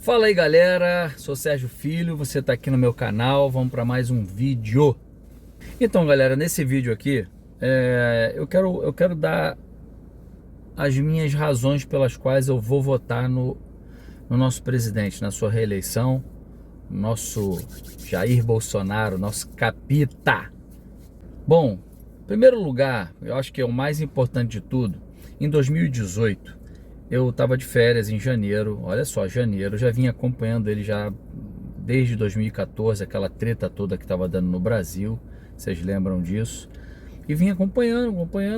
Fala aí galera, sou Sérgio Filho, você está aqui no meu canal, vamos para mais um vídeo. Então galera, nesse vídeo aqui eu quero dar as minhas razões pelas quais eu vou votar no nosso presidente, na sua reeleição, nosso Jair Bolsonaro, nosso capita. Bom, em primeiro lugar, eu acho que é o mais importante de tudo, em 2018 eu estava de férias em janeiro, olha só, janeiro, eu já vinha acompanhando ele já desde 2014, aquela treta toda que estava dando no Brasil, vocês lembram disso? E vinha acompanhando,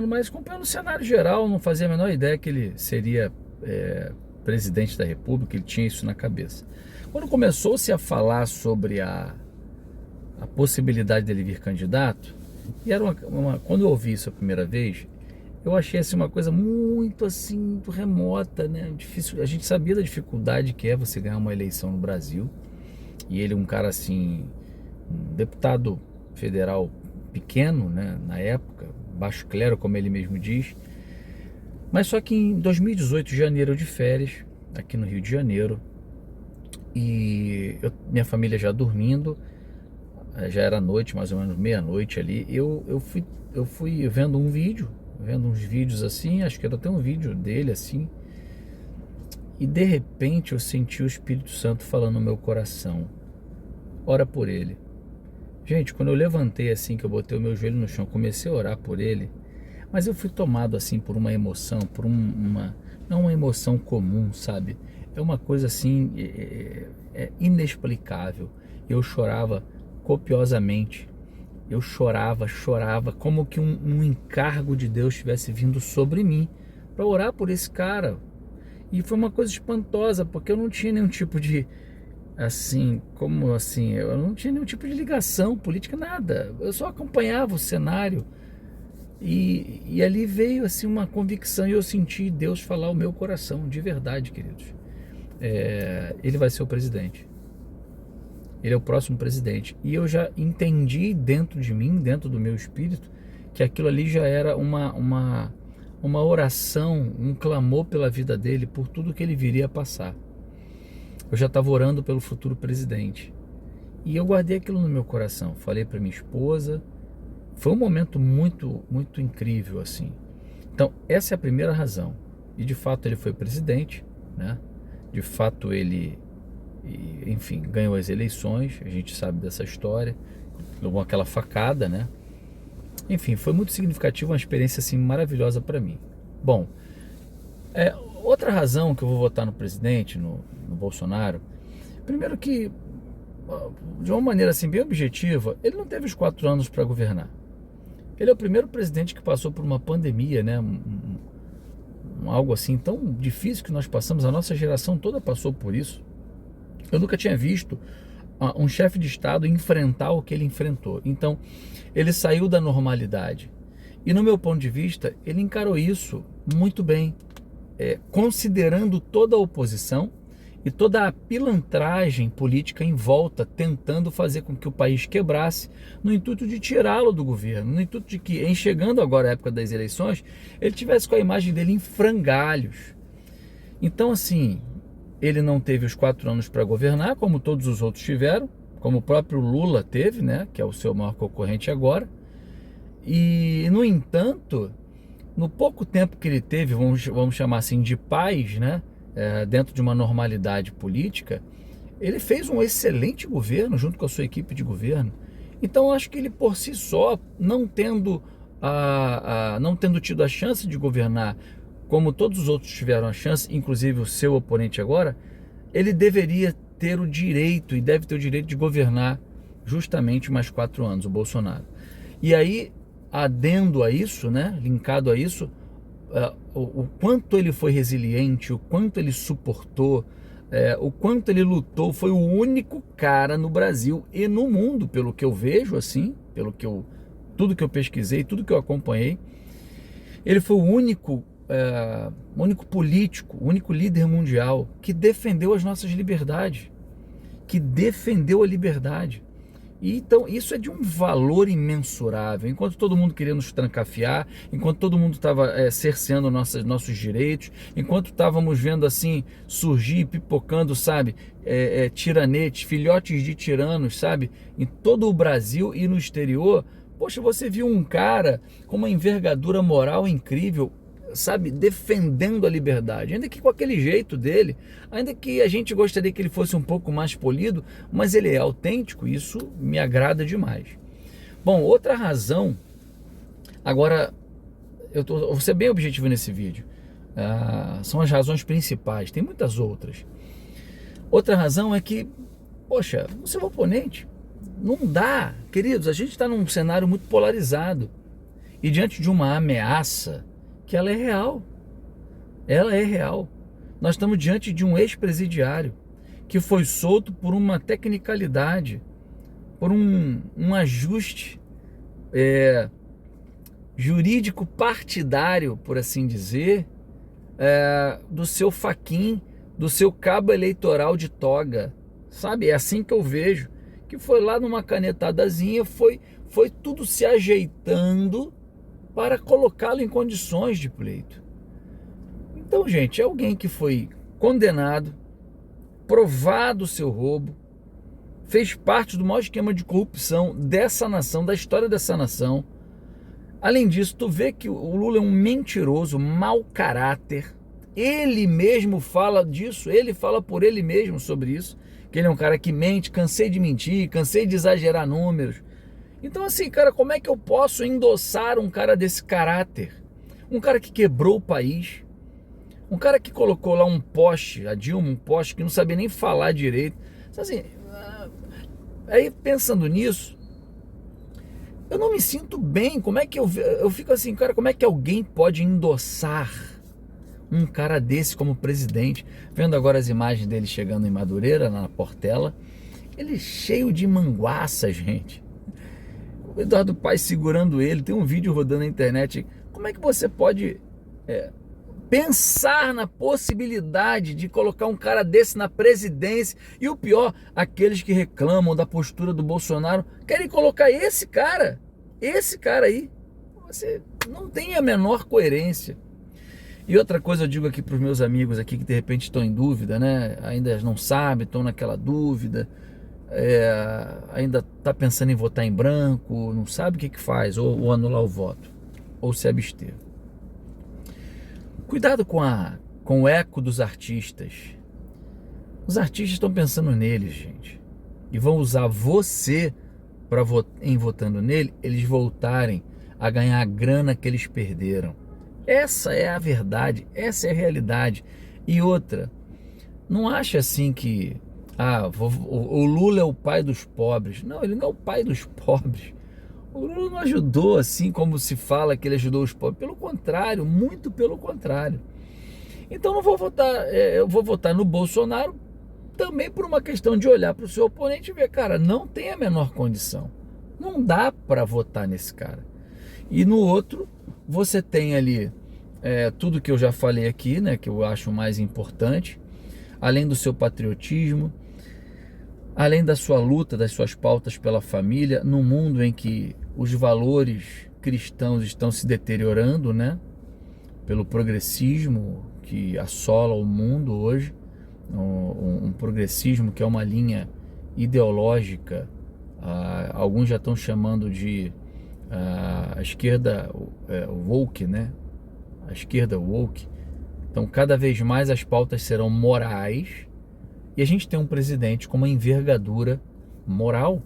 mas acompanhando o cenário geral, não fazia a menor ideia que ele seria presidente da República, ele tinha isso na cabeça. Quando começou-se a falar sobre a possibilidade dele vir candidato, e era quando eu ouvi isso a primeira vez, eu achei assim uma coisa muito assim, muito remota, né? Difícil. A gente sabia da dificuldade que é você ganhar uma eleição no Brasil. E ele um cara assim, um deputado federal pequeno, né, na época, baixo clero, como ele mesmo diz. Mas só que em 2018, janeiro, de férias, aqui no Rio de Janeiro, e minha família já dormindo, já era noite, mais ou menos meia-noite ali, eu fui vendo uns vídeos assim, acho que era até um vídeo dele assim, e de repente eu senti o Espírito Santo falando no meu coração: ora por ele. Gente, quando eu levantei assim, que eu botei o meu joelho no chão, comecei a orar por ele, mas eu fui tomado assim por uma emoção, não uma emoção comum, sabe? É uma coisa assim, inexplicável. Eu chorava copiosamente. Eu chorava, como que um encargo de Deus tivesse vindo sobre mim para orar por esse cara. E foi uma coisa espantosa, porque eu não tinha nenhum tipo de, assim, como assim, eu não tinha nenhum tipo de ligação política, nada. Eu só acompanhava o cenário e ali veio assim uma convicção e eu senti Deus falar ao meu coração, de verdade, queridos. Ele vai ser o presidente. Ele é o próximo presidente. E eu já entendi dentro de mim, dentro do meu espírito, que aquilo ali já era uma oração, um clamor pela vida dele, por tudo que ele viria a passar. Eu já estava orando pelo futuro presidente. E eu guardei aquilo no meu coração. Falei para minha esposa. Foi um momento muito, muito incrível, assim. Então, essa é a primeira razão. E de fato ele foi presidente, né? De fato ele, enfim, ganhou as eleições, a gente sabe dessa história, levou aquela facada, né? Enfim, foi muito significativo, uma experiência assim maravilhosa para mim. Bom, outra razão que eu vou votar no presidente, no Bolsonaro, primeiro que, de uma maneira assim bem objetiva, ele não teve os 4 anos para governar. Ele é o primeiro presidente que passou por uma pandemia, né? Algo assim tão difícil que nós passamos, a nossa geração toda passou por isso. Eu nunca tinha visto um chefe de Estado enfrentar o que ele enfrentou. Então, ele saiu da normalidade. E no meu ponto de vista, ele encarou isso muito bem, considerando toda a oposição e toda a pilantragem política em volta, tentando fazer com que o país quebrasse, no intuito de tirá-lo do governo, no intuito de que, em chegando agora a época das eleições, ele tivesse com a imagem dele em frangalhos. Então, assim, ele não teve os 4 anos para governar, como todos os outros tiveram, como o próprio Lula teve, né, que é o seu maior concorrente agora. E, no entanto, no pouco tempo que ele teve, vamos chamar assim, de paz, né, dentro de uma normalidade política, ele fez um excelente governo junto com a sua equipe de governo. Então, eu acho que ele por si só, não tendo tido a chance de governar como todos os outros tiveram a chance, inclusive o seu oponente agora, ele deveria ter o direito e deve ter o direito de governar justamente mais 4 anos, o Bolsonaro. E aí, adendo a isso, né, linkado a isso, o quanto ele foi resiliente, o quanto ele suportou, o quanto ele lutou. Foi o único cara no Brasil e no mundo, pelo que eu vejo assim, tudo que eu pesquisei, tudo que eu acompanhei, ele foi o único político, o único líder mundial que defendeu as nossas liberdades, que defendeu a liberdade. E então isso é de um valor imensurável. Enquanto todo mundo queria nos trancafiar, enquanto todo mundo estava cerceando nossos direitos, enquanto estávamos vendo assim surgir, pipocando, sabe, tiranetes, filhotes de tiranos, sabe, em todo o Brasil e no exterior. Poxa, você viu um cara com uma envergadura moral incrível, sabe, defendendo a liberdade, ainda que com aquele jeito dele, ainda que a gente gostaria que ele fosse um pouco mais polido, mas ele é autêntico, isso me agrada demais. Bom, outra razão, agora vou ser bem objetivo nesse vídeo, são as razões principais, tem muitas outras. Outra razão é que, poxa, o seu oponente, não dá, queridos, a gente está num cenário muito polarizado, e diante de uma ameaça, que ela é real. Ela é real. Nós estamos diante de um ex-presidiário que foi solto por uma tecnicalidade, por um ajuste jurídico partidário, por assim dizer, do seu faquin, do seu cabo eleitoral de toga. Sabe? É assim que eu vejo. Que foi lá numa canetadazinha, foi tudo se ajeitando para colocá-lo em condições de pleito. Então, gente, é alguém que foi condenado, provado o seu roubo, fez parte do maior esquema de corrupção dessa nação, da história dessa nação. Além disso, tu vê que o Lula é um mentiroso, mau caráter. Ele mesmo fala disso, ele fala por ele mesmo sobre isso, que ele é um cara que mente, cansei de mentir, cansei de exagerar números. Então assim, cara, como é que eu posso endossar um cara desse caráter? Um cara que quebrou o país, um cara que colocou lá um poste, a Dilma, um poste que não sabia nem falar direito. Assim, aí pensando nisso, eu não me sinto bem. Como é que eu fico assim, cara, como é que alguém pode endossar um cara desse como presidente? Vendo agora as imagens dele chegando em Madureira, na Portela, ele cheio de manguaça, gente. O Eduardo Paes segurando ele, tem um vídeo rodando na internet. Como é que você pode pensar na possibilidade de colocar um cara desse na presidência? E o pior, aqueles que reclamam da postura do Bolsonaro querem colocar esse cara aí. Você não tem a menor coerência. E outra coisa eu digo aqui para os meus amigos aqui que de repente estão em dúvida, né? Ainda não sabem, estão naquela dúvida, ainda está pensando em votar em branco, não sabe o que faz, ou anular o voto, ou se abster. Cuidado com o eco dos artistas. Os artistas estão pensando neles, gente, e vão usar você para, em votando nele, eles voltarem a ganhar a grana que eles perderam. Essa é a verdade, essa é a realidade. E outra, não acha assim que o Lula é o pai dos pobres. Não, ele não é o pai dos pobres. O Lula não ajudou assim como se fala que ele ajudou os pobres. Pelo contrário, muito pelo contrário. Então não vou votar, eu vou votar no Bolsonaro também por uma questão de olhar para o seu oponente e ver, cara, não tem a menor condição. Não dá para votar nesse cara. E no outro, você tem ali tudo que eu já falei aqui, né, que eu acho mais importante, além do seu patriotismo, além da sua luta, das suas pautas pela família, num mundo em que os valores cristãos estão se deteriorando, né, pelo progressismo que assola o mundo hoje, um progressismo que é uma linha ideológica, alguns já estão chamando de a esquerda woke, né? A esquerda woke. Então, cada vez mais as pautas serão morais e a gente tem um presidente com uma envergadura moral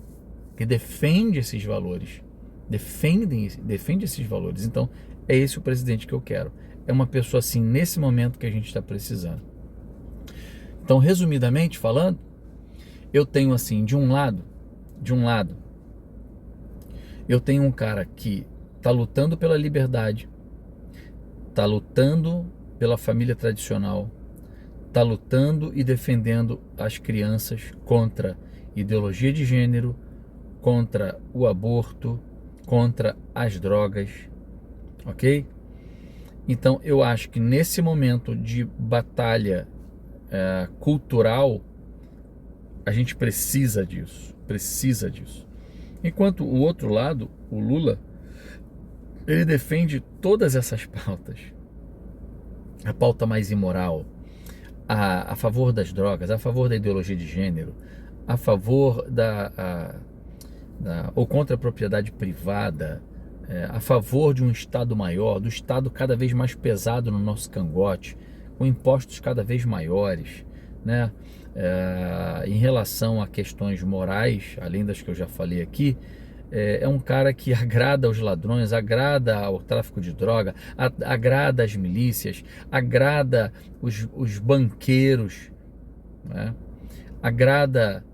que defende esses valores, defende esses valores. Então, é esse o presidente que eu quero. É uma pessoa assim nesse momento que a gente está precisando. Então, resumidamente falando, eu tenho assim, de um lado, eu tenho um cara que está lutando pela liberdade, está lutando pela família tradicional, está lutando e defendendo as crianças contra ideologia de gênero, contra o aborto, contra as drogas, ok? Então eu acho que nesse momento de batalha cultural, a gente precisa disso. Enquanto o outro lado, o Lula, ele defende todas essas pautas. A pauta mais imoral, a favor das drogas, a favor da ideologia de gênero, a favor ou contra a propriedade privada, a favor de um Estado maior, do Estado cada vez mais pesado no nosso cangote, com impostos cada vez maiores, né? Em relação a questões morais, além das que eu já falei aqui, é um cara que agrada aos ladrões, agrada ao tráfico de droga, agrada as milícias, agrada os banqueiros, né? Agrada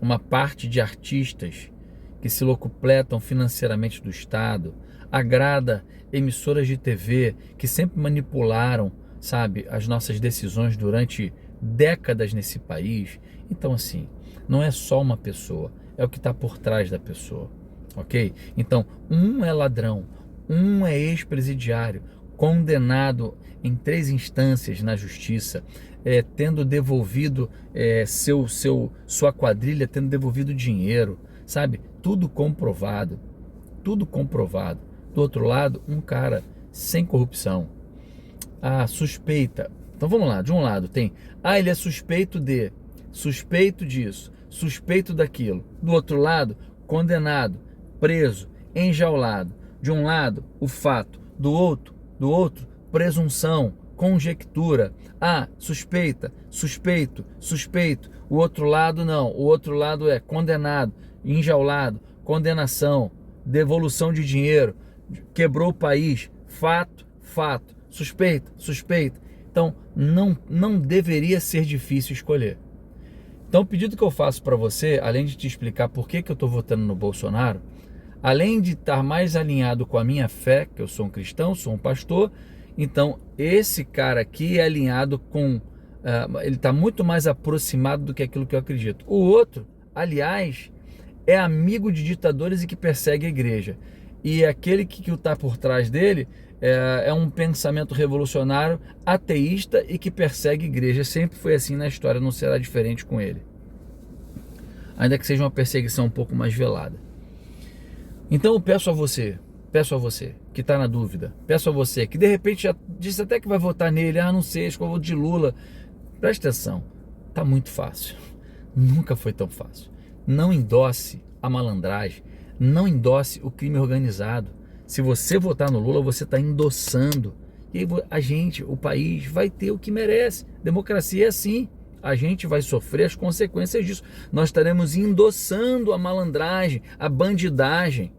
uma parte de artistas que se locupletam financeiramente do Estado, agrada emissoras de TV que sempre manipularam, sabe, as nossas decisões durante décadas nesse país. Então, assim, não é só uma pessoa, é o que está por trás da pessoa, ok? Então, um é ladrão, um é ex-presidiário, condenado em 3 instâncias na justiça, tendo devolvido sua quadrilha, tendo devolvido dinheiro, sabe? Tudo comprovado, tudo comprovado. Do outro lado, um cara sem corrupção. A suspeita. Então vamos lá, de um lado tem, ele é suspeito disso, suspeito daquilo. Do outro lado, condenado, preso, enjaulado. De um lado, o fato. Do outro, presunção, conjectura. Suspeita, suspeito. O outro lado não. O outro lado é condenado, enjaulado, condenação, devolução de dinheiro, quebrou o país, fato, suspeita. Então, não deveria ser difícil escolher. Então, o pedido que eu faço para você, além de te explicar por que eu estou votando no Bolsonaro, além de estar mais alinhado com a minha fé, que eu sou um cristão, sou um pastor, então esse cara aqui é alinhado com... ele está muito mais aproximado do que aquilo que eu acredito. O outro, aliás, é amigo de ditadores e que persegue a igreja. E aquele que está por trás dele é um pensamento revolucionário, ateísta e que persegue a igreja. Sempre foi assim na história, não será diferente com ele. Ainda que seja uma perseguição um pouco mais velada. Então eu peço a você que está na dúvida, peço a você que de repente já disse até que vai votar nele, não sei, acho que eu vou de Lula. Presta atenção, tá muito fácil, nunca foi tão fácil. Não endosse a malandragem, não endosse o crime organizado. Se você votar no Lula, você está endossando. E aí o país vai ter o que merece. Democracia é assim. A gente vai sofrer as consequências disso. Nós estaremos endossando a malandragem, a bandidagem.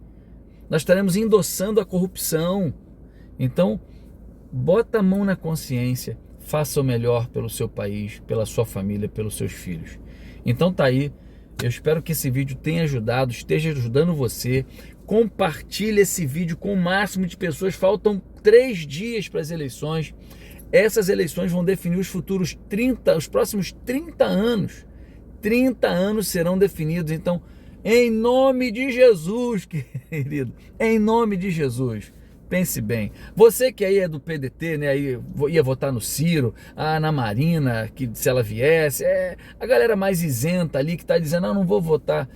Nós estaremos endossando a corrupção. Então, bota a mão na consciência. Faça o melhor pelo seu país, pela sua família, pelos seus filhos. Então tá aí. Eu espero que esse vídeo tenha ajudado, esteja ajudando você. Compartilhe esse vídeo com o máximo de pessoas. Faltam 3 dias para as eleições. Essas eleições vão definir os próximos 30 anos. 30 anos serão definidos. Então, em nome de Jesus, querido, em nome de Jesus, pense bem. Você que aí é do PDT, né, aí ia votar no Ciro, a Ana Marina, que se ela viesse, a galera mais isenta ali que está dizendo, não vou votar.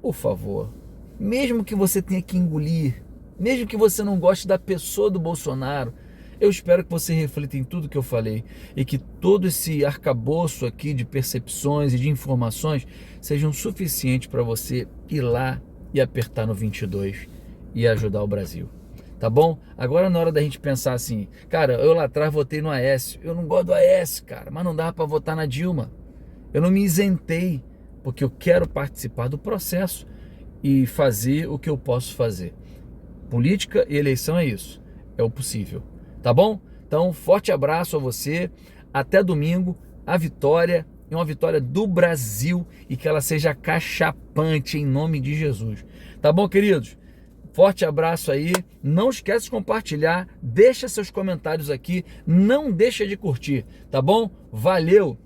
Por favor, mesmo que você tenha que engolir, mesmo que você não goste da pessoa do Bolsonaro, eu espero que você reflita em tudo que eu falei e que todo esse arcabouço aqui de percepções e de informações sejam suficientes para você ir lá e apertar no 22 e ajudar o Brasil. Tá bom? Agora na hora da gente pensar assim, cara, eu lá atrás votei no Aécio, eu não gosto do Aécio, cara, mas não dava para votar na Dilma. Eu não me isentei, porque eu quero participar do processo e fazer o que eu posso fazer. Política e eleição é isso, é o possível. Tá bom? Então, forte abraço a você, até domingo, a vitória, e uma vitória do Brasil, e que ela seja cachapante em nome de Jesus. Tá bom, queridos? Forte abraço aí, não esquece de compartilhar, deixa seus comentários aqui, não deixa de curtir, tá bom? Valeu!